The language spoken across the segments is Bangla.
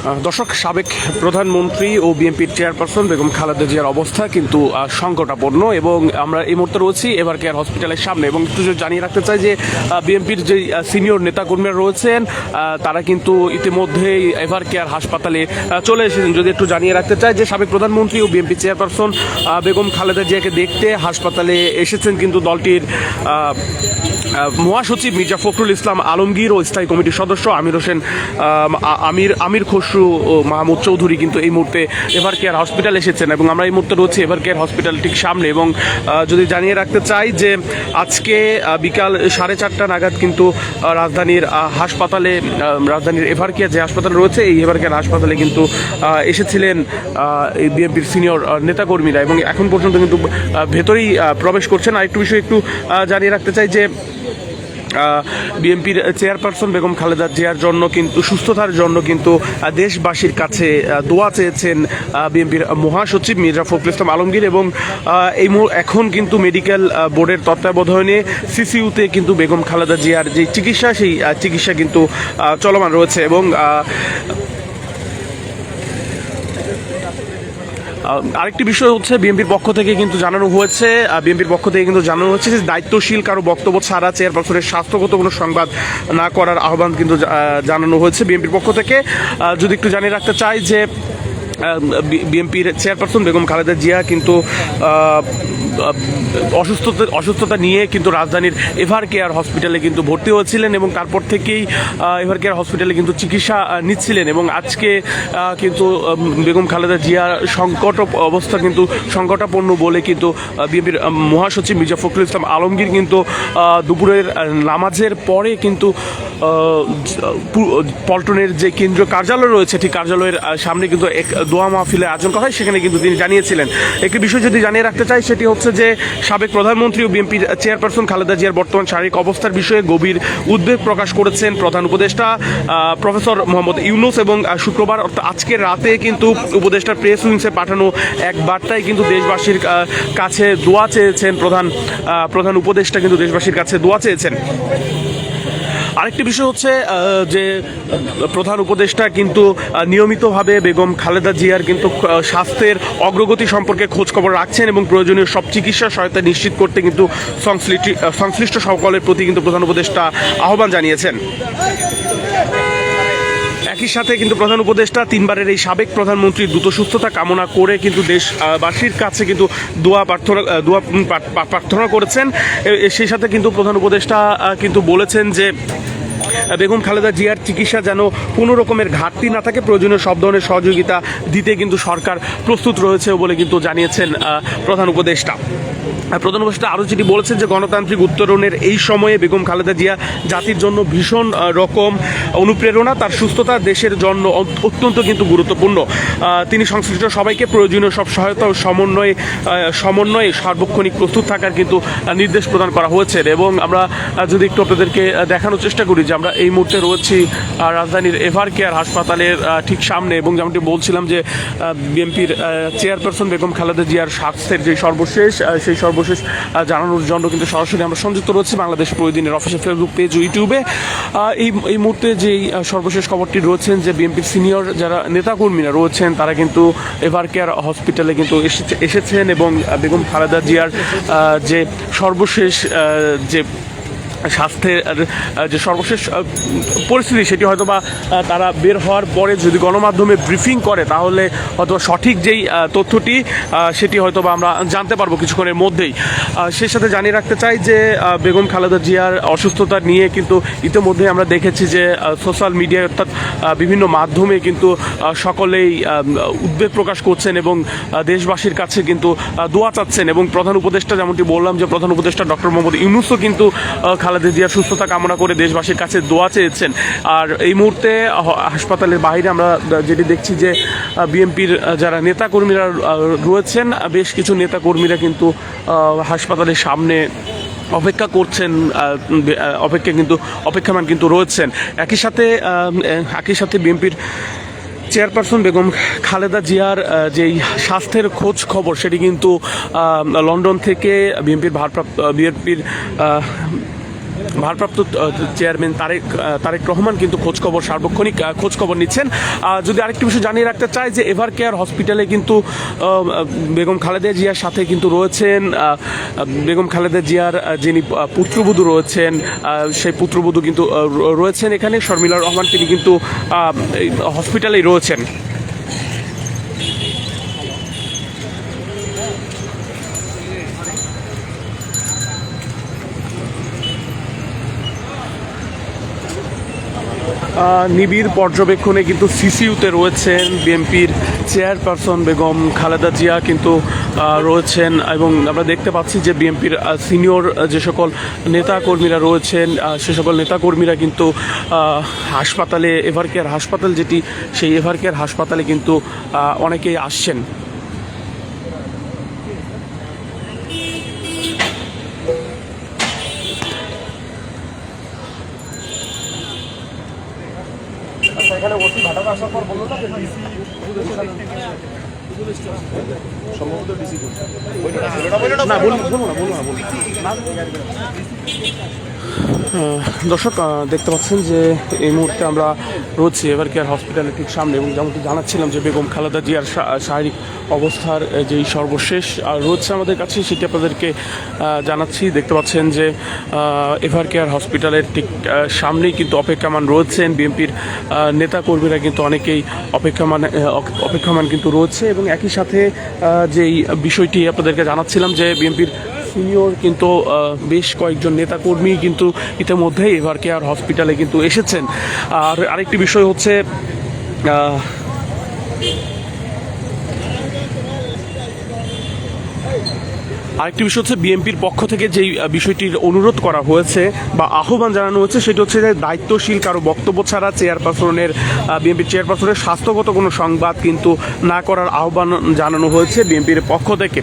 দর্শক, সাবেক প্রধানমন্ত্রী ও বিএনপির চেয়ারপারসন বেগম খালেদা জিয়ার অবস্থা কিন্তু সংকটাপন্ন এবং আমরা এই মুহূর্তে রয়েছি এভার কেয়ার হসপিটালের সামনে। এবং একটু জানিয়ে রাখতে চাই যে বিএনপির যে সিনিয়র নেতাকর্মীরা রয়েছেন তারা কিন্তু ইতিমধ্যেই এভার কেয়ার হাসপাতালে চলে এসেছেন। যদি একটু জানিয়ে রাখতে চাই যে সাবেক প্রধানমন্ত্রী ও বিএনপি চেয়ারপারসন বেগম খালেদা জিয়াকে দেখতে হাসপাতালে এসেছেন কিন্তু দলটির মহাসচিব মির্জা ফখরুল ইসলাম আলমগীর ও স্থায়ী কমিটির সদস্য আমির খসরু ও মাহমুদ চৌধুরী কিন্তু এই মুহূর্তে এভার কেয়ার হসপিটাল এসেছেন এবং আমরা এই মুহূর্তে রয়েছি এভার কেয়ার হসপিটাল ঠিক সামনে। এবং যদি জানিয়ে রাখতে চাই যে আজকে বিকাল 4:30 নাগাদ কিন্তু রাজধানীর এভার কেয়ার যে হাসপাতাল রয়েছে এই এভার কেয়ার হাসপাতালে কিন্তু এসেছিলেন এই বিএনপির সিনিয়র নেতাকর্মীরা এবং এখন পর্যন্ত কিন্তু ভেতরেই প্রবেশ করছেন। আরেকটু বিষয় একটু জানিয়ে রাখতে চাই যে বিএনপির চেয়ারপারসন বেগম খালেদা জিয়ার জন্য কিন্তু সুস্থতার জন্য কিন্তু দেশবাসীর কাছে দোয়া চেয়েছেন বিএনপির মহাসচিব মির্জা ফখরুল ইসলাম আলমগীর এবং এখন কিন্তু মেডিকেল বোর্ডের তত্ত্বাবধানে সিসিইউতে কিন্তু বেগম খালেদা জিয়ার যে চিকিৎসা সেই চিকিৎসা কিন্তু চলমান রয়েছে। এবং আরেকটি বিষয় হচ্ছে বিএনপির পক্ষ থেকে কিন্তু জানানো হয়েছে যে দায়িত্বশীল কারো বক্তব্য ছাড়া চেয়ারপারসনের স্বাস্থ্যগত কোনো সংবাদ না করার আহ্বান কিন্তু জানানো হয়েছে বিএনপির পক্ষ থেকে। যদি একটু জানিয়ে রাখতে চাই যে বিএনপির চেয়ারপারসন বেগম খালেদা জিয়া কিন্তু অসুস্থতা নিয়ে কিন্তু রাজধানীর এভার কেয়ার হসপিটালে কিন্তু ভর্তি হয়েছিলেন এবং তারপর থেকেই এভার কেয়ার হসপিটালে কিন্তু চিকিৎসা নিচ্ছিলেন এবং আজকে কিন্তু বেগম খালেদা জিয়ার অবস্থা কিন্তু সংকটাপন্ন বলে কিন্তু বিএনপির মহাসচিব মির্জা ফখরুল ইসলাম আলমগীর কিন্তু দুপুরের নামাজের পরে কিন্তু পল্টনের যে কেন্দ্রীয় কার্যালয় রয়েছে ঠিক কার্যালয়ের সামনে কিন্তু এক দোয়া মাহফিলের আয়োজন করা হয়, সেখানে কিন্তু তিনি জানিয়েছিলেন। একটি বিষয় যদি জানিয়ে রাখতে চাই সেটি হচ্ছে যে সাবেক প্রধানমন্ত্রী ও বিএনপির চেয়ারপারসন খালেদা জিয়ার বর্তমান শারীরিক অবস্থার বিষয়ে গভীর উদ্বেগ প্রকাশ করেছেন প্রধান উপদেষ্টা প্রফেসর মোহাম্মদ ইউনূস এবং শুক্রবার অর্থাৎ আজকের রাতে কিন্তু উপদেষ্টার প্রেস উইংসে পাঠানো এক বার্তায় কিন্তু দেশবাসীর কাছে দোয়া চেয়েছেন প্রধান উপদেষ্টা কিন্তু দেশবাসীর কাছে দোয়া চেয়েছেন। আরেকটি বিষয় হচ্ছে যে প্রধান উপদেষ্টা কিন্তু নিয়মিতভাবে বেগম খালেদা জিয়ার কিন্তু স্বাস্থ্যের অগ্রগতি সম্পর্কে খোঁজখবর রাখছেন এবং প্রয়োজনীয় সব চিকিৎসা সহায়তা নিশ্চিত করতে কিন্তু সংশ্লিষ্ট সকলের প্রতি কিন্তু প্রধান উপদেষ্টা আহ্বান জানিয়েছেন। একই সাথে কিন্তু প্রধান উপদেষ্টা 3বারের এই সাবেক প্রধানমন্ত্রীর দ্রুত সুস্থতা কামনা করে কিন্তু দেশবাসীর কাছে কিন্তু দোয়া প্রার্থনা করেছেন। সেই সাথে কিন্তু প্রধান উপদেষ্টা কিন্তু বলেছেন যে বেগম খালেদা জিয়ার চিকিৎসা যেন কোনো রকমের ঘাটতি না থাকে, প্রয়োজনীয় সব ধরনের সহযোগিতা দিতে কিন্তু সরকার প্রস্তুত রয়েছে বলে কিন্তু জানিয়েছেন প্রধান উপদেষ্টা। প্রধান উপদেষ্টা আরও যেটি বলেছেন যে গণতান্ত্রিক উত্তরণের এই সময়ে বেগম খালেদা জিয়া জাতির জন্য ভীষণ রকম অনুপ্রেরণা, তার সুস্থতা দেশের জন্য অত্যন্ত কিন্তু গুরুত্বপূর্ণ। তিনি সংশ্লিষ্ট সবাইকে প্রয়োজনীয় সব সহায়তা ও সমন্বয়ে সার্বক্ষণিক প্রস্তুত থাকার কিন্তু নির্দেশ প্রদান করা হয়েছে। এবং আমরা যদি একটু আপনাদেরকে দেখানোর চেষ্টা করি যে আমরা এই মুহূর্তে রয়েছি রাজধানীর এভার কেয়ার হাসপাতালের ঠিক সামনে এবং যেমনটি বলছিলাম যে বিএনপির চেয়ারপারসন বেগম খালেদা জিয়ার স্বাস্থ্যের যে সর্বশেষ জানানোর জন্য কিন্তু সরাসরি আমরা সংযুক্ত রয়েছি বাংলাদেশ প্রতিদিনের অফিসিয়াল ফেসবুক পেজ ও ইউটিউবে। এই মুহূর্তে যেই সর্বশেষ খবরটি রয়েছেন যে বিএনপির সিনিয়র যারা নেতাকর্মীরা রয়েছেন তারা কিন্তু এভার কেয়ার হসপিটালে কিন্তু এসেছেন এবং বেগম খালেদা জিয়ার যে সর্বশেষ যে স্বাস্থ্যের যে সর্বশেষ পরিস্থিতি সেটি হয়তো বা তারা বের হওয়ার পরে যদি গণমাধ্যমে ব্রিফিং করে তাহলে হয়তো সঠিক যেই তথ্যটি সেটি হয়তো বা আমরা জানতে পারবো কিছুক্ষণের মধ্যেই। সেই সাথে জানিয়ে রাখতে চাই যে বেগম খালেদা জিয়ার অসুস্থতা নিয়ে কিন্তু ইতিমধ্যে আমরা দেখেছি যে সোশ্যাল মিডিয়ায় অর্থাৎ বিভিন্ন মাধ্যমে কিন্তু সকলেই উদ্বেগ প্রকাশ করছেন এবং দেশবাসীর কাছে কিন্তু দোয়া চাচ্ছেন এবং প্রধান উপদেষ্টা যেমনটি বললাম যে প্রধান উপদেষ্টা ডক্টর মোহাম্মদ ইউনূসও কিন্তু খালেদা জিয়ার সুস্থতা কামনা করে দেশবাসীর কাছে দোয়া চেয়েছেন। আর এই মুহূর্তে হাসপাতালের বাইরে আমরা যেটি দেখছি যে বিএনপির যারা নেতাকর্মীরা রয়েছেন বেশ কিছু নেতাকর্মীরা কিন্তু হাসপাতালের সামনে অপেক্ষা করছেন, অপেক্ষামান কিন্তু রয়েছেন। একই সাথে বিএনপির চেয়ারপারসন বেগম খালেদা জিয়ার যেই স্বাস্থ্যের খোঁজ খবর সেটি কিন্তু লন্ডন থেকে বিএনপির ভারপ্রাপ্ত চেয়ারম্যান তারেক রহমান কিন্তু খোঁজখবর সার্বক্ষণিক খোঁজখবর নিচ্ছেন। যদি আরেকটি বিষয় জানিয়ে রাখতে চাই যে এভার কেয়ার হসপিটালে কিন্তু বেগম খালেদা জিয়ার সাথে কিন্তু রয়েছেন বেগম খালেদা জিয়ার যিনি পুত্রবধূ রয়েছেন, সেই পুত্রবধূ কিন্তু রয়েছেন এখানে। শর্মিলা রহমান তিনি কিন্তু হসপিটালেই রয়েছেন। নিবিড় পর্যবেক্ষণে কিন্তু সিসিইউতে রয়েছেন বিএনপির চেয়ারপারসন বেগম খালেদা জিয়া কিন্তু রয়েছেন, এবং আমরা দেখতে পাচ্ছি যে বিএনপির সিনিয়র যে সকল নেতাকর্মীরা রয়েছেন সে সকল নেতাকর্মীরা কিন্তু হাসপাতালে, এভার কেয়ার হাসপাতাল যেটি, সেই এভার কেয়ার হাসপাতালে কিন্তু অনেকেই আসছেন। এখানে ওসি ভাটাতে আসার পর বললো না সম্ভবত ডিসি না বলুন। দর্শক দেখতে পাচ্ছেন যে এই মুহূর্তে আমরা রয়েছি এভার কেয়ার হসপিটালের ঠিক সামনে, এবং যেমনটি জানাচ্ছিলাম যে বেগম খালেদা জিয়ার শারীরিক অবস্থার যেই সর্বশেষ রয়েছে আমাদের কাছে সেটি আপনাদেরকে জানাচ্ছি। দেখতে পাচ্ছেন যে এভার কেয়ার হসপিটালের ঠিক সামনেই কিন্তু অপেক্ষমান রয়েছেন বিএনপির নেতাকর্মীরা, কিন্তু অনেকেই অপেক্ষমান কিন্তু রয়েছে। এবং একই সাথে যেই বিষয়টি আপনাদেরকে জানাচ্ছিলাম যে বিএনপির সিনিয়র কিন্তু বেশ কয়েকজন নেতাকর্মী কিন্তু ইতিমধ্যেই এভার কেয়ার হসপিটালে কিন্তু এসেছেন। আর আরেকটি বিষয় হচ্ছে বিএনপির পক্ষ থেকে যেই বিষয়টির অনুরোধ করা হয়েছে বা আহ্বান জানানো হয়েছে সেটি হচ্ছে যে দায়িত্বশীল কারো বক্তব্য ছাড়া বিএনপির চেয়ারপারসনের স্বাস্থ্যগত কোনো সংবাদ কিন্তু না করার আহ্বান জানানো হয়েছে বিএনপির পক্ষ থেকে।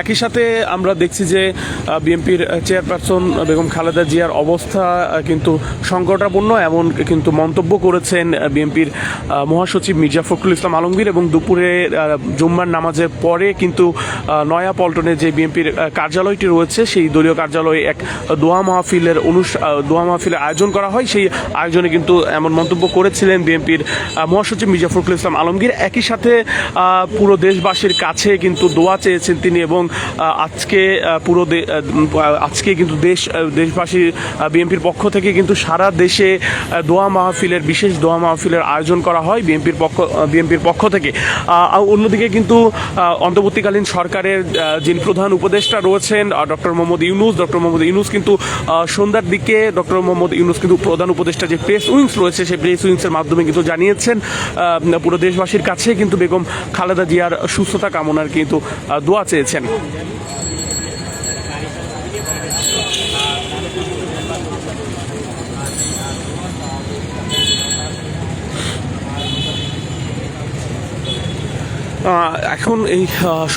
একই সাথে আমরা দেখছি যে বিএনপির চেয়ারপারসন বেগম খালেদা জিয়ার অবস্থা কিন্তু সংকটাপন্ন, এমন কিন্তু মন্তব্য করেছেন বিএনপির মহাসচিব মির্জা ফখরুল ইসলাম আলমগীর। এবং দুপুরে জুম্মার নামাজের পরে কিন্তু নয়াপল্টনে যে বিএনপির কার্যালয়টি রয়েছে সেই দলীয় কার্যালয়ে এক দোয়া মাহফিলের আয়োজন করা হয়। সেই আয়োজনে কিন্তু এমন মন্তব্য করেছিলেন বিএনপির মহাসচিব মির্জা ফখরুল ইসলাম আলমগীর। একই সাথে পুরো দেশবাসীর কাছে কিন্তু দোয়া চেয়েছেন তিনি, এবং আজকে কিন্তু দেশবাসী বিএনপির পক্ষ থেকে কিন্তু সারা দেশে বিশেষ দোয়া মাহফিলের আয়োজন করা হয় বিএনপির পক্ষ থেকে। অন্যদিকে কিন্তু অন্তর্বর্তীকালীন সরকারের যিনি প্রধান উপদেষ্টা রয়েছেন ডক্টর মোহাম্মদ ইউনূস কিন্তু সন্ধ্যার দিকে কিন্তু প্রধান উপদেষ্টা যে প্রেস উইংস রয়েছে সেই প্রেস উইংসের মাধ্যমে কিন্তু জানিয়েছেন পুরো দেশবাসীর কাছে কিন্তু বেগম খালেদা জিয়ার সুস্থতা কামনার কিন্তু দোয়া চেয়েছেন। এখন এই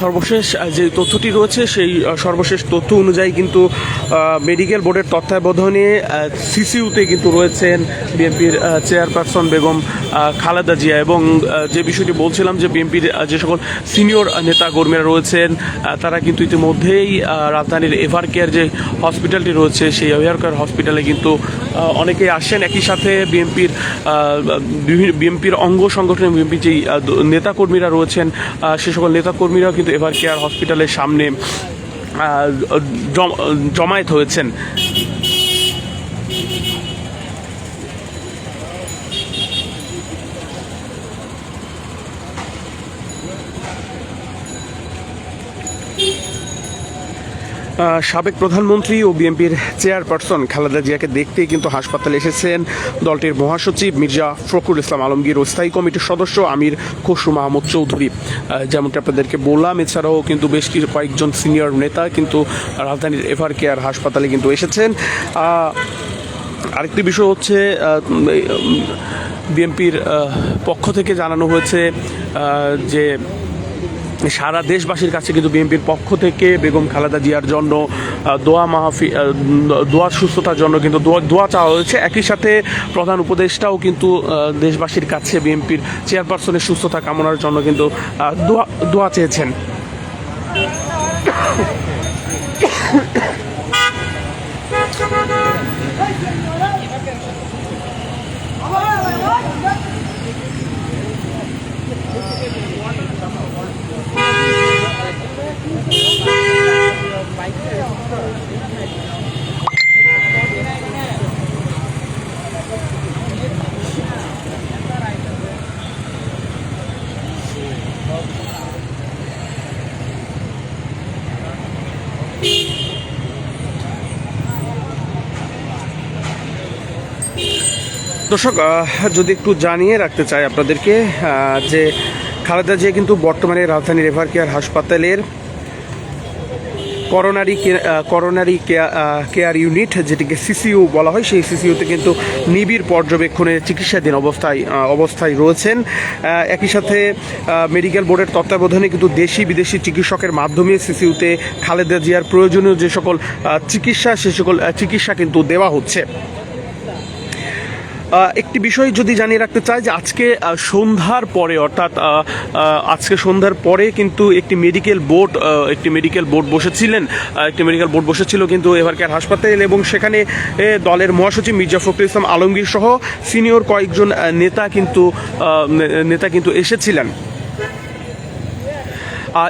সর্বশেষ যে তথ্যটি রয়েছে সেই সর্বশেষ তথ্য অনুযায়ী কিন্তু মেডিকেল বোর্ডের তত্ত্বাবধানে সিসিইউতে কিন্তু রয়েছেন বিএনপির চেয়ারপারসন বেগম খালেদা জিয়া। এবং যে বিষয়টি বলছিলাম যে বিএনপির যে সকল সিনিয়র নেতাকর্মীরা রয়েছেন তারা কিন্তু ইতিমধ্যেই রাজধানীর এভার কেয়ার যে হসপিটালটি রয়েছে সেই এভার কেয়ার হসপিটালে কিন্তু অনেকেই আসেন। একই সাথে বিএনপির অঙ্গ সংগঠনের বিএনপির যেই নেতাকর্মীরা রয়েছেন সে সকল নেতাকর্মীরাও কিন্তু এভার কেয়ার হসপিটালের সামনে জমায়েত হয়েছেন। সাবেক প্রধানমন্ত্রী ও বিএনপির চেয়ারপারসন খালেদা জিয়াকে দেখতেই কিন্তু হাসপাতালে এসেছেন দলটির মহাসচিব মির্জা ফখরুল ইসলাম আলমগীর ও স্থায়ী কমিটির সদস্য আমির খসরু মাহমুদ চৌধুরী। যেমনটি আপনাদেরকে বললাম, এছাড়াও কিন্তু বেশ কয়েকজন সিনিয়র নেতা কিন্তু রাজধানীর এভার কেয়ার হাসপাতালে কিন্তু এসেছেন। আরেকটি বিষয় হচ্ছে বিএনপির পক্ষ থেকে জানানো হয়েছে যে সারা দেশবাসীর কাছে কিন্তু বিএনপির পক্ষ থেকে বেগম খালেদা জিয়ার জন্য দোয়া সুস্থতার জন্য কিন্তু দোয়া চাওয়া হয়েছে। একই সাথে প্রধান উপদেষ্টাও কিন্তু দেশবাসীর কাছে বিএনপির চেয়ারপারসনের সুস্থতা কামনার জন্য কিন্তু দোয়া চেয়েছেন। দর্শক, যদি একটু জানিয়ে রাখতে চাই আপনাদেরকে যে খালেদা জিয়া কিন্তু বর্তমানে রাজধানীর এভার কেয়ার হাসপাতালের করোনারি কেয়ার ইউনিট, যেটিকে সিসিইউ বলা হয়, সেই সিসিইউতে কিন্তু নিবিড় পর্যবেক্ষণে চিকিৎসাধীন অবস্থায় রয়েছেন। একই সাথে মেডিকেল বোর্ডের তত্ত্বাবধানে কিন্তু দেশি বিদেশি চিকিৎসকের মাধ্যমে সিসিইউতে খালেদা জিয়ার প্রয়োজনীয় যে সকল সে সকল চিকিৎসা কিন্তু দেওয়া হচ্ছে। একটি বিষয় যদি জানিয়ে রাখতে চাই যে আজকে সন্ধ্যার পরে, অর্থাৎ আজকে সন্ধ্যার পরে কিন্তু একটি মেডিকেল বোর্ড বসেছিল কিন্তু এভার কেয়ার হাসপাতাল, এবং সেখানে দলের মহাসচিব মির্জা ফখরুল ইসলাম আলমগীর সহ সিনিয়র কয়েকজন নেতা কিন্তু এসেছিলেন।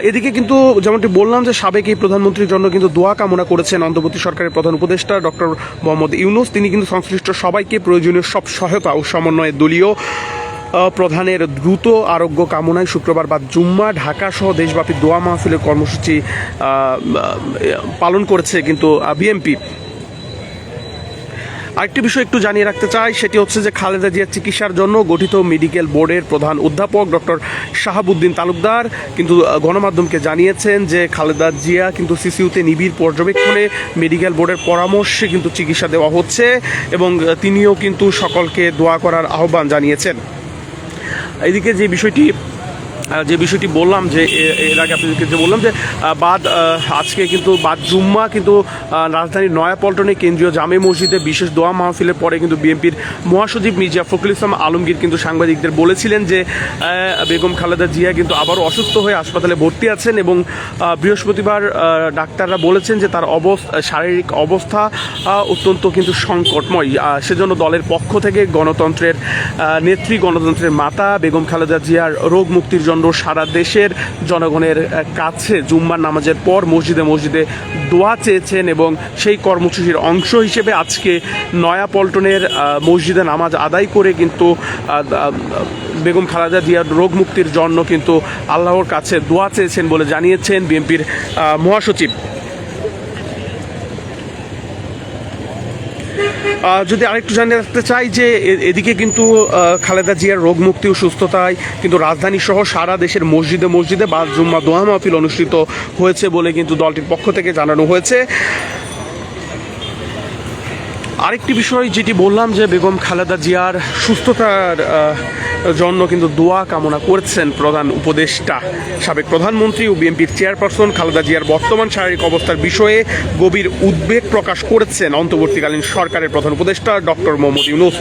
এদিকে কিন্তু যেমনটি বললাম যে সাবেক এই প্রধানমন্ত্রীর জন্য কিন্তু দোয়া কামনা করেছেন অন্তর্বর্তী সরকারের প্রধান উপদেষ্টা ডক্টর মোহাম্মদ ইউনূস। তিনি কিন্তু সংশ্লিষ্ট সবাইকে প্রয়োজনীয় সব সহায়তা ও সমন্বয়ে দলীয় প্রধানের দ্রুত আরোগ্য কামনায় শুক্রবার বাদ জুম্মা ঢাকা সহ দেশব্যাপী দোয়া মাহফিলের কর্মসূচি পালন করেছে কিন্তু বিএনপি। আরেকটি বিষয় একটু জানিয়ে রাখতে চাই, সেটি হচ্ছে যে খালেদা জিয়ার চিকিৎসার জন্য গঠিত মেডিকেল বোর্ডের প্রধান অধ্যাপক ডক্টর শাহাবুদ্দিন তালুকদার কিন্তু গণমাধ্যমকে জানিয়েছেন যে খালেদা জিয়া কিন্তু সিসিইউতে নিবিড় পর্যবেক্ষণে মেডিকেল বোর্ডের পরামর্শে কিন্তু চিকিৎসা দেওয়া হচ্ছে, এবং তিনিও কিন্তু সকলকে দোয়া করার আহ্বান জানিয়েছেন। এদিকে যে বিষয়টি বললাম, যে এর আগে আপনাদেরকে যে বললাম যে আজকে কিন্তু বাদ জুম্মা কিন্তু রাজধানীর নয়াপল্টনে কেন্দ্রীয় জামে মসজিদে বিশেষ দোয়া মাহফিলের পরে কিন্তু বিএনপির মহাসচিব মির্জা ফখরুল ইসলাম আলমগীর কিন্তু সাংবাদিকদের বলেছিলেন যে বেগম খালেদা জিয়া কিন্তু আবারও অসুস্থ হয়ে হাসপাতালে ভর্তি আছেন, এবং বৃহস্পতিবার ডাক্তাররা বলেছেন যে তার শারীরিক অবস্থা অত্যন্ত কিন্তু সংকটময়। সেজন্য দলের পক্ষ থেকে গণতন্ত্রের মাতা বেগম খালেদা জিয়ার রোগ মুক্তির জন্য সারা দেশের জনগণের কাছে জুম্মার নামাজের পর মসজিদে দোয়া চেয়েছেন, এবং সেই কর্মসূচির অংশ হিসেবে আজকে নয়াপল্টনের মসজিদে নামাজ আদায় করে কিন্তু বেগম খালেদা জিয়ার রোগ মুক্তির জন্য কিন্তু আল্লাহর কাছে দোয়া চেয়েছেন বলে জানিয়েছেন বিএনপির মহাসচিব। যদি আরেকটু জানিয়ে রাখতে চাই যে এদিকে কিন্তু খালেদা জিয়ার রোগ মুক্তি ও সুস্থতায় কিন্তু রাজধানী সহ সারা দেশের মসজিদে বাদ জুম্মা দোয়া মাহফিল অনুষ্ঠিত হয়েছে বলে কিন্তু দলটির পক্ষ থেকে জানানো হয়েছে। আরেকটি বিষয় যেটি বললাম যে বেগম খালেদা জিয়ার সুস্থতার জন্য কিন্তু দোয়া কামনা করেছেন প্রধান উপদেষ্টা, সাবেক প্রধানমন্ত্রী ও বিএনপির চেয়ারপারসন খালেদা জিয়ার বর্তমান শারীরিক অবস্থার বিষয়ে গভীর উদ্বেগ প্রকাশ করেছেন অন্তর্বর্তীকালীন সরকারের প্রধান উপদেষ্টা ডক্টর মোহাম্মদ ইউনূস।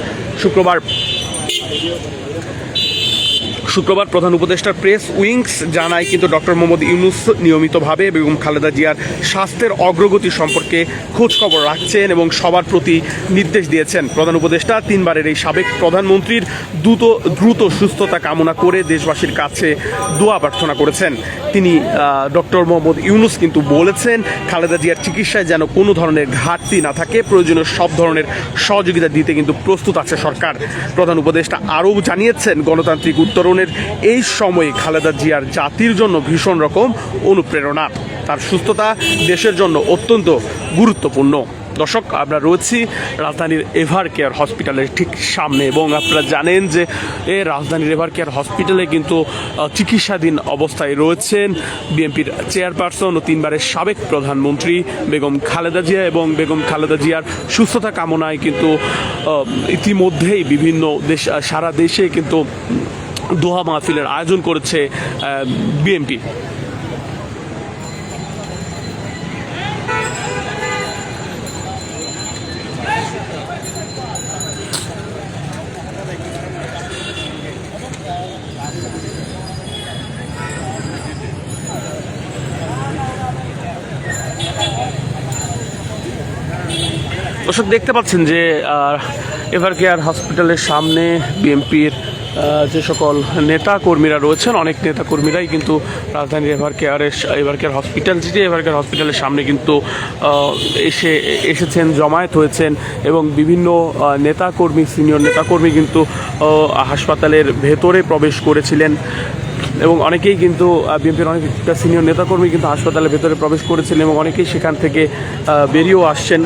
শুক্রবার প্রধান উপদেষ্টার প্রেস উইংস জানায় কিন্তু ডক্টর মোহাম্মদ ইউনূস নিয়মিতভাবে বেগম খালেদা জিয়ার স্বাস্থ্যের অগ্রগতি সম্পর্কে খোঁজখবর রাখছেন এবং সবার প্রতি নির্দেশ দিয়েছেন। প্রধান উপদেষ্টা তিনবারের এই সাবেক প্রধানমন্ত্রীর দ্রুত সুস্থতা কামনা করে দেশবাসীর কাছে দোয়া প্রার্থনা করেছেন। তিনি ডক্টর মোহাম্মদ ইউনূস কিন্তু বলেছেন খালেদা জিয়ার চিকিৎসায় যেন কোনো ধরনের ঘাটতি না থাকে, প্রয়োজনীয় সব ধরনের সহযোগিতা দিতে কিন্তু প্রস্তুত আছে সরকার। প্রধান উপদেষ্টা আরও জানিয়েছেন গণতান্ত্রিক উত্তরণের এই সময়ে খালেদা জিয়ার জাতির জন্য ভীষণ রকম অনুপ্রেরণা, তার সুস্থতা দেশের জন্য অত্যন্ত গুরুত্বপূর্ণ। দর্শক, আমরা রয়েছি রাজধানীর এভার কেয়ার হসপিটালের ঠিক সামনে, এবং আপনারা জানেন যে রাজধানীর এভার কেয়ার হসপিটালে কিন্তু চিকিৎসাধীন অবস্থায় রয়েছেন বিএনপির চেয়ারপারসন ও তিনবারের সাবেক প্রধানমন্ত্রী বেগম খালেদা জিয়া, এবং বেগম খালেদা জিয়ার সুস্থতা কামনায় কিন্তু ইতিমধ্যেই বিভিন্ন সারা দেশে কিন্তু দোয়া মাহফিলের আয়োজন করেছে বিএনপি। দর্শক, দেখতে পাচ্ছেন যে এভার কেয়ার হসপিটালের সামনে বিএনপির যে সকল নেতা কর্মীরা রয়েছেন, অনেক নেতা কর্মীরাই কিন্তু রাজধানীর এভার কেয়ার হসপিটালের সামনে কিন্তু এসেছেন, জমায়েত হয়েছেন, এবং বিভিন্ন নেতাকর্মী, সিনিয়র নেতাকর্মী কিন্তু হাসপাতালের ভেতরে প্রবেশ করেছিলেন, এবং অনেকেই কিন্তু বিএনপির অনেকটা সিনিয়র নেতাকর্মী কিন্তু হাসপাতালের ভেতরে প্রবেশ করেছিলেন, এবং অনেকেই সেখান থেকে বেরিয়েও আসছেন।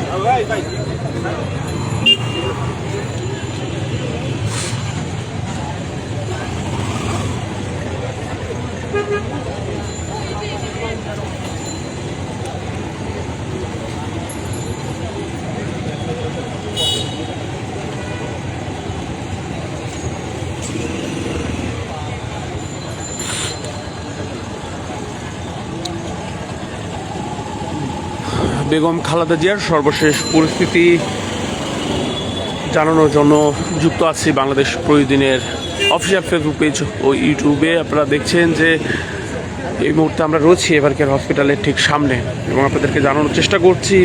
বেগম খালেদা জিয়ার সর্বশেষ পরিস্থিতি জানানোর জন্য যুক্ত আছি বাংলাদেশ প্রতিদিনের অফিসিয়াল ফেসবুক পেজ ও ইউটিউবে। আপনারা দেখছেন যে এই মুহূর্তে আমরা রয়েছি এভারকেয়ার হসপিটালের ঠিক সামনে এবং আপনাদেরকে জানানোর চেষ্টা করছি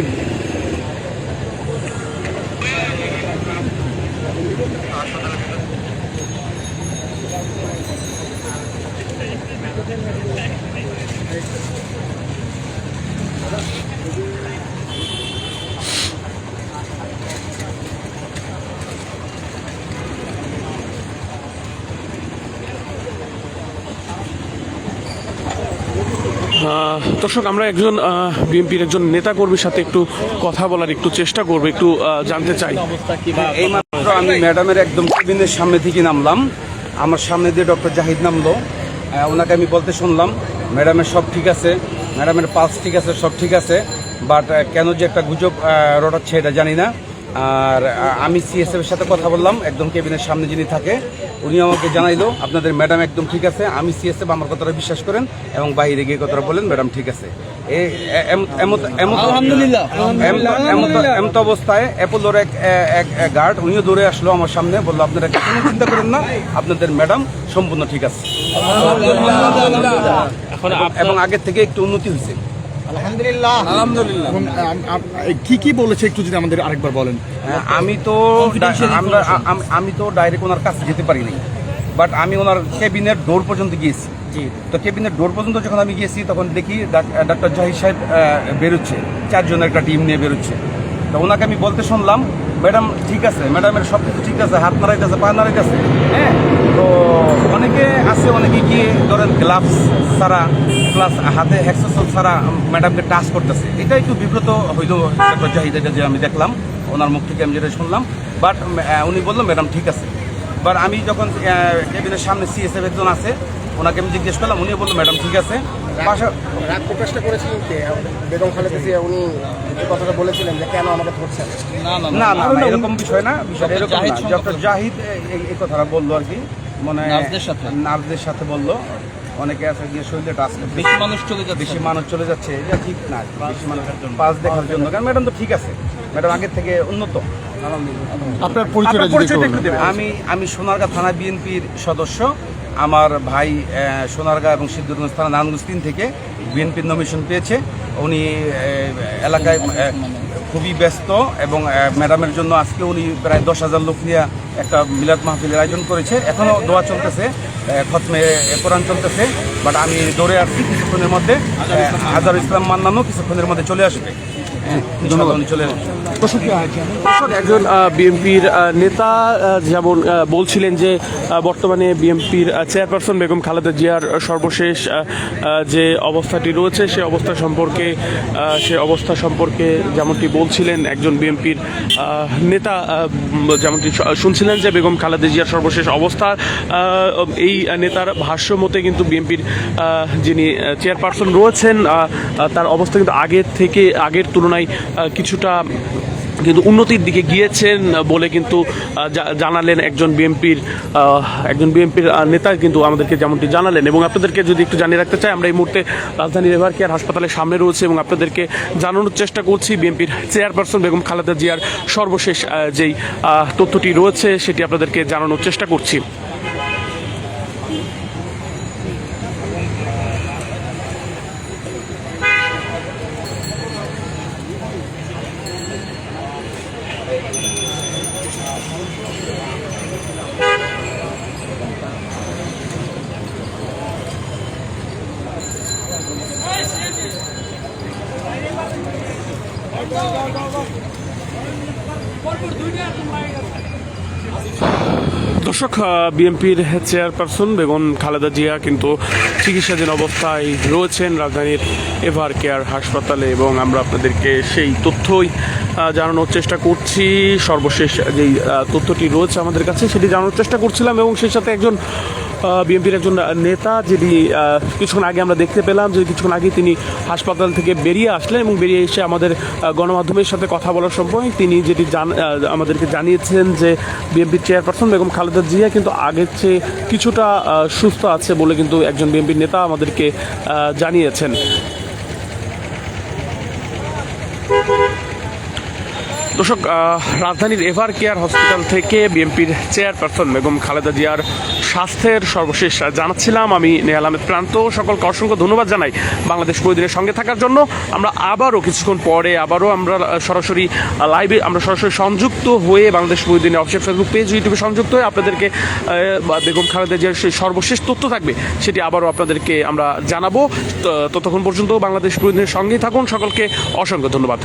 দর্শক, আমরা একজন বিএনপির একজন নেতাকর্মীর সাথে একটু কথা বলার একটু চেষ্টা করবো, একটু জানতে চাই। এইমাত্র আমি ম্যাডামের একদম কেবিনের সামনে থেকে নামলাম, আমার সামনে দিয়ে ডক্টর জাহিদ নামলো। ওনাকে আমি বলতে শুনলাম ম্যাডামের সব ঠিক আছে, ম্যাডামের পালস ঠিক আছে, সব ঠিক আছে, বাট কেন যে একটা গুজব রটাচ্ছে এটা জানি না। আর আমি সিএসএফ এর সাথে কথা বললাম, একদম কেবিনের সামনে যিনি থাকে উনি আমাকে জানাইলো আপনাদের ম্যাডাম একদম ঠিক আছে। আমি সিএসএফ আমার কথাটা বিশ্বাস করেন এবং বাইরে গিয়ে কথাটা বলেন ম্যাডাম ঠিক আছে। এমত অবস্থায় অ্যাপোলোর এক গার্ড উনিও দৌড়ে আসলো আমার সামনে, বললো আপনারা কোনো চিন্তা করেন না, আপনাদের ম্যাডাম সম্পূর্ণ ঠিক আছে এবং আগের থেকে একটু উন্নতি হয়েছে। আলহামদুলিল্লাহ। কি বলেছে একটু যদি আমাদের আরেকবার বলেন। আমি তো ডাইরেক্ট ওনার কাছে যেতে পারিনি, বাট আমি ওনার কেবিনের ডোর পর্যন্ত গিয়েছি। তো কেবিনের ডোর পর্যন্ত যখন আমি গিয়েছি তখন দেখি ডক্টর জাহিদ সাহেব বেরোচ্ছে, 4 জনের একটা টিম নিয়ে বেরোচ্ছে। তো ওনাকে আমি বলতে শুনলাম ম্যাডাম ঠিক আছে, ম্যাডামের সব কিছু ঠিক আছে, হাত নাড়াইতেছে, পা নাড়াইতেছে। হ্যাঁ, তো অনেকে আছে, অনেকে গিয়ে ধরেন গ্লাভস ছাড়া প্লাস হাতে হ্যাক্সেসল ছাড়া ম্যাডামকে টাচ করতেছে। এটা একটু বিব্রত হইল ডক্টর জাহিদ, এটা যে আমি দেখলাম ওনার মুখ থেকে আমি যেটা শুনলাম। বাট উনি বললাম ম্যাডাম ঠিক আছে। বাট আমি যখন কেবিনের সামনে সিএসএফ একজন আছে ওনাকে আমি জিজ্ঞেস করলাম, উনিও বললো ম্যাডাম ঠিক আছে। রাগ প্রকাশটা করেছিলেন যে বেগম খালেদা জিয়া, উনি যে কথাটা বলেছিলেন যে কেন আমাকে ধরছেন। না না না, এরকম বিষয় না, বিষয়টা এরকম না। ডক্টর জাহিদ এই কথাটা বললো আর কি, মানে নার্সদের সাথে বললো। অনেকে আছে গিয়ে শরীরে টাচ করতে, বেশি মানুষ চলে যাচ্ছে, এটা ঠিক না। বেশি মানুষের জন্য পাস দেখার জন্য, কারণ ম্যাডাম তো ঠিক আছে, ম্যাডাম আগের থেকে উন্নত। আপনার পরিচয়টা একটু দেবেন। আমি সোনারগাঁ থানা বিএনপির সদস্য। আমার ভাই সোনারগাঁ এবং সিদ্ধগঞ্জ থানা নারায়ণগঞ্জ 3 থেকে বিএনপির নমিনেশন পেয়েছে। উনি এলাকায় খুবই ব্যস্ত এবং ম্যাডামের জন্য আজকে উনি প্রায় 10,000 লোক নিয়ে একটা মিলাদ মাহফিলের আয়োজন করেছে। এখনও দোয়া চলতেছে, খতমে কোরআন চলতেছে। বাট আমি দৌড়ে আসছি, কিছুক্ষণের মধ্যে আজহার ইসলাম মান্নানও কিছুক্ষণের মধ্যে চলে আসবে। চলে আসবে। একজন বিএনপির নেতা যেমন বলছিলেন যে বর্তমানে বিএনপির চেয়ারপারসন বেগম খালেদা জিয়ার সর্বশেষ যে অবস্থাটি রয়েছে সে অবস্থা সম্পর্কে যেমনটি বলছিলেন একজন বিএনপির নেতা, যেমনটি শুনছিলেন যে বেগম খালেদা জিয়ার সর্বশেষ অবস্থা, এই নেতার ভাষ্য মতে কিন্তু বিএনপির যিনি চেয়ারপারসন রয়েছেন তার অবস্থা কিন্তু আগের তুলনায় কিছুটা কিন্তু উন্নতির দিকে গিয়েছেন বলে কিন্তু জানালেন একজন বিএনপির নেতা কিন্তু আমাদেরকে যেমনটি জানালেন। এবং আপনাদেরকে যদি একটু জানিয়ে রাখতে চাই, আমরা এই মুহূর্তে রাজধানীর এভারকেয়ার হাসপাতালের সামনে রয়েছে এবং আপনাদেরকে জানানোর চেষ্টা করছি বিএনপির চেয়ারপারসন বেগম খালেদা জিয়ার সর্বশেষ যেই তথ্যটি রয়েছে সেটি আপনাদেরকে জানানোর চেষ্টা করছি। দর্শক, বিএনপির চেয়ারপারসন বেগম খালেদা জিয়া কিন্তু চিকিৎসাধীন অবস্থায় রয়েছেন রাজধানীর এভারকেয়ার হাসপাতালে এবং আমরা আপনাদেরকে সেই তথ্যই জানানোর চেষ্টা করছি। সর্বশেষ যেই তথ্যটি রয়েছে আমাদের কাছে সেটি জানানোর চেষ্টা করছিলাম এবং সেই সাথে একজন বিএনপির একজন নেতা যিনি কিছুক্ষণ আগে আমরা দেখতে পেলাম যে কিছুক্ষণ আগে তিনি হাসপাতাল থেকে বেরিয়ে আসলেন এবং বেরিয়ে এসে আমাদের গণমাধ্যমের সাথে কথা বলার সময় তিনি যেটি আমাদেরকে জানিয়েছেন যে বিএনপির চেয়ারপারসন বেগম খালেদা জিয়া কিন্তু আগের চেয়ে কিছুটা সুস্থ আছে বলে কিন্তু একজন বিএনপির নেতা আমাদেরকে জানিয়েছেন। দর্শক, রাজধানীর এভার কেয়ার হসপিটাল থেকে বিএনপির চেয়ারপারসন বেগম খালেদা জিয়ার স্বাস্থ্যের সর্বশেষ জানাচ্ছিলাম আমি নেহাল আহমেদ প্রান্ত। সকলকে অসংখ্য ধন্যবাদ জানাই বাংলাদেশ প্রতিদিনের সঙ্গে থাকার জন্য। আমরা আবারও কিছুক্ষণ পরে আমরা সরাসরি লাইভে সরাসরি সংযুক্ত হয়ে বাংলাদেশ প্রতিদিনের অফিসিয়াল ফেসবুক পেজ, ইউটিউবে সংযুক্ত হয়ে আপনাদেরকে বেগম খালেদা জিয়ার সেই সর্বশেষ তথ্য থাকবে সেটি আবারও আপনাদেরকে আমরা জানাবো। ততক্ষণ পর্যন্ত বাংলাদেশ প্রতিদিনের সঙ্গেই থাকুন। সকলকে অসংখ্য ধন্যবাদ।